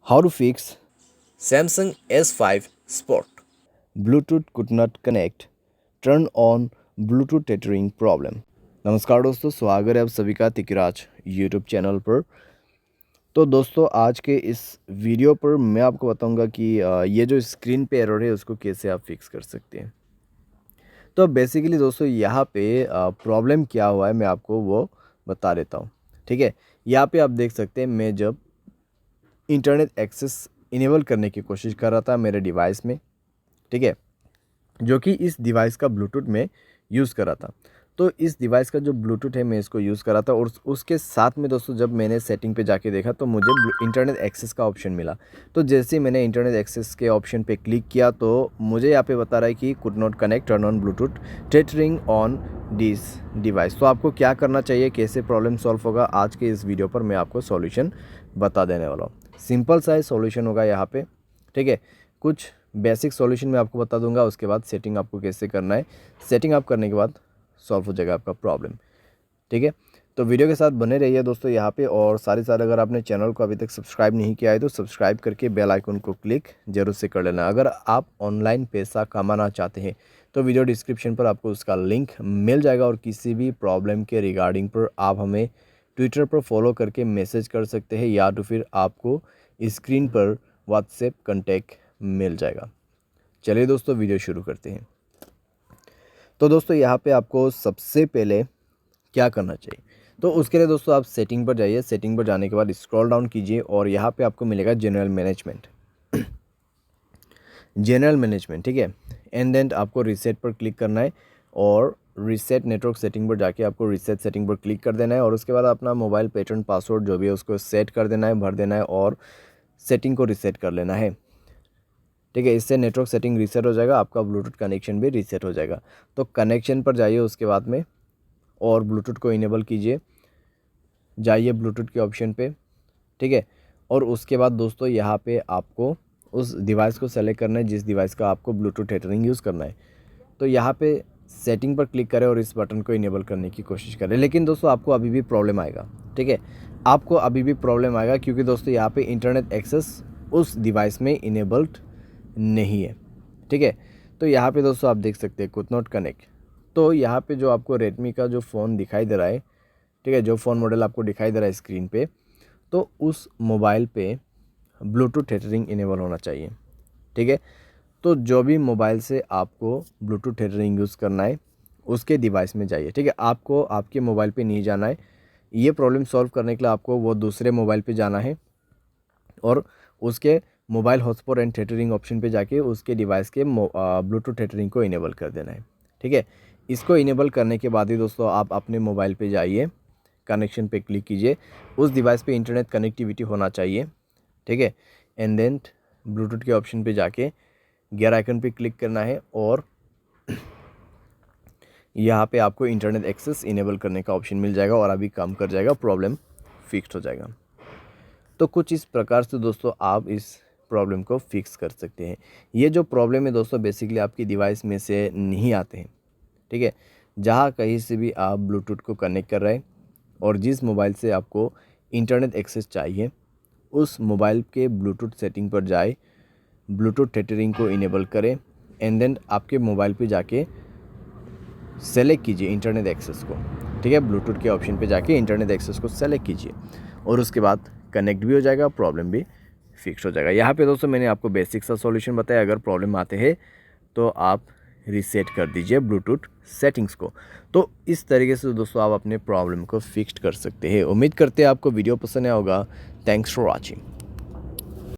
How to fix Samsung S5 Sport. Bluetooth could not connect, turn on Bluetooth tethering problem। नमस्कार दोस्तों, स्वागत है आप सभी का तिकराज यूट्यूब चैनल पर। तो दोस्तों आज के इस वीडियो पर मैं आपको बताऊंगा कि ये जो स्क्रीन पे एरर है उसको कैसे आप फिक्स कर सकते हैं। तो बेसिकली दोस्तों यहाँ पे प्रॉब्लम क्या हुआ है मैं आपको वो बता देता हूँ। ठीक है, यहाँ पे आप देख सकते हैं मैं जब इंटरनेट एक्सेस इनेबल करने की कोशिश कर रहा था मेरे डिवाइस में, ठीक है, जो कि इस डिवाइस का ब्लूटूथ में यूज़ कर रहा था। तो इस डिवाइस का जो ब्लूटूथ है मैं इसको यूज़ कर रहा था और उसके साथ में दोस्तों जब मैंने सेटिंग पे जाके देखा तो मुझे इंटरनेट एक्सेस का ऑप्शन मिला। तो जैसे ही मैंने इंटरनेट एक्सेस के ऑप्शन पे क्लिक किया तो मुझे यहाँ पे बता रहा है कि could not connect, turn on Bluetooth tethering on this device. तो आपको क्या करना चाहिए, कैसे प्रॉब्लम सॉल्व होगा, आज के इस वीडियो पर मैं आपको सॉल्यूशन बता देने वाला हूँ। सिंपल सा सॉल्यूशन होगा यहाँ पे, ठीक है। कुछ बेसिक सॉल्यूशन मैं आपको बता दूंगा, उसके बाद सेटिंग आपको कैसे करना है। सेटिंग आप करने के बाद सॉल्व हो जाएगा आपका प्रॉब्लम, ठीक है। तो वीडियो के साथ बने रहिए दोस्तों यहाँ पे, और सारे सारे अगर आपने चैनल को अभी तक सब्सक्राइब नहीं किया है तो सब्सक्राइब करके बेल आइकन को क्लिक जरूर से कर लेना। अगर आप ऑनलाइन पैसा कमाना चाहते हैं तो वीडियो डिस्क्रिप्शन पर आपको उसका लिंक मिल जाएगा, और किसी भी प्रॉब्लम के रिगार्डिंग पर आप हमें ट्विटर पर फॉलो करके मैसेज कर सकते हैं, या तो फिर आपको स्क्रीन पर व्हाट्सएप कॉन्टैक्ट मिल जाएगा। चलिए दोस्तों वीडियो शुरू करते हैं। तो दोस्तों यहाँ पे आपको सबसे पहले क्या करना चाहिए, तो उसके लिए दोस्तों आप सेटिंग पर जाइए। सेटिंग पर जाने के बाद स्क्रॉल डाउन कीजिए और यहाँ पे आपको मिलेगा जनरल मैनेजमेंट। जनरल मैनेजमेंट, ठीक है। एंड देन आपको रीसेट पर क्लिक करना है और रीसेट नेटवर्क सेटिंग पर जाके आपको रीसेट सेटिंग पर क्लिक कर देना है, और उसके बाद अपना मोबाइल पैटर्न पासवर्ड जो भी है उसको सेट कर देना है, भर देना है और सेटिंग को रीसेट कर लेना है, ठीक है। इससे नेटवर्क सेटिंग रीसेट हो जाएगा, आपका ब्लूटूथ कनेक्शन भी रीसेट हो जाएगा। तो कनेक्शन पर जाइए उसके बाद में और ब्लूटूथ को इनेबल कीजिए, जाइए ब्लूटूथ के ऑप्शन पे, ठीक है। और उसके बाद दोस्तों यहाँ पे आपको उस डिवाइस को सेलेक्ट करना है जिस डिवाइस का आपको ब्लूटूथ टेथरिंग यूज़ करना है। तो यहाँ पे सेटिंग पर क्लिक करें और इस बटन को इनेबल करने की कोशिश करें। लेकिन दोस्तों आपको अभी भी प्रॉब्लम आएगा, ठीक है, आपको अभी भी प्रॉब्लम आएगा, क्योंकि दोस्तों यहाँ पे इंटरनेट एक्सेस उस डिवाइस में इनेबल्ड नहीं है, ठीक है। तो यहाँ पे दोस्तों आप देख सकते हैं कुड नॉट कनेक्ट। तो यहाँ पे जो आपको रेडमी का जो फ़ोन दिखाई दे रहा है, ठीक है, जो फ़ोन मॉडल आपको दिखाई दे रहा है स्क्रीन पे, तो उस मोबाइल पे ब्लूटूथ टेथरिंग इनेबल होना चाहिए, ठीक है। तो जो भी मोबाइल से आपको ब्लूटूथ टेथरिंग यूज़ करना है उसके डिवाइस में जाइए, ठीक है। आपको आपके मोबाइल पे नहीं जाना है। ये प्रॉब्लम सॉल्व करने के लिए आपको वो दूसरे मोबाइल पे जाना है और उसके mobile hotspot and tethering option पे जाके उसके डिवाइस के ब्लूटूथ टेथरिंग को इनेबल कर देना है, ठीक है। इसको इनेबल करने के बाद ही दोस्तों आप अपने मोबाइल पे जाइए, कनेक्शन पे क्लिक कीजिए, उस डिवाइस पे इंटरनेट कनेक्टिविटी होना चाहिए, ठीक है। एंड देन ब्लूटूथ के ऑप्शन पे जाके गियर आइकन पे क्लिक करना है और यहाँ पे आपको इंटरनेट एक्सेस इनेबल करने का ऑप्शन मिल जाएगा और अभी काम कर जाएगा, प्रॉब्लम फिक्स हो जाएगा। तो कुछ इस प्रकार से दोस्तों आप इस प्रॉब्लम को फिक्स कर सकते हैं। ये जो प्रॉब्लम है दोस्तों बेसिकली आपकी डिवाइस में से नहीं आते हैं, ठीक है। जहाँ कहीं से भी आप ब्लूटूथ को कनेक्ट कर रहे हैं और जिस मोबाइल से आपको इंटरनेट एक्सेस चाहिए उस मोबाइल के ब्लूटूथ सेटिंग पर जाए, ब्लूटूथ टेथरिंग को इनेबल करें एंड देन आपके मोबाइल पे जाके सेलेक्ट कीजिए इंटरनेट एक्सेस को, ठीक है। ब्लूटूथ के ऑप्शन पे जाके इंटरनेट एक्सेस को सेलेक्ट कीजिए और उसके बाद कनेक्ट भी हो जाएगा, प्रॉब्लम भी फिक्स हो जाएगा। यहाँ पे दोस्तों मैंने आपको बेसिक सा सॉल्यूशन बताया। अगर प्रॉब्लम आते हैं तो आप रीसेट कर दीजिए ब्लूटूथ सेटिंग्स को। तो इस तरीके से दोस्तों आप अपने प्रॉब्लम को फिक्स कर सकते हैं। उम्मीद करते हैं आपको वीडियो पसंद आया होगा। Thanks for watching.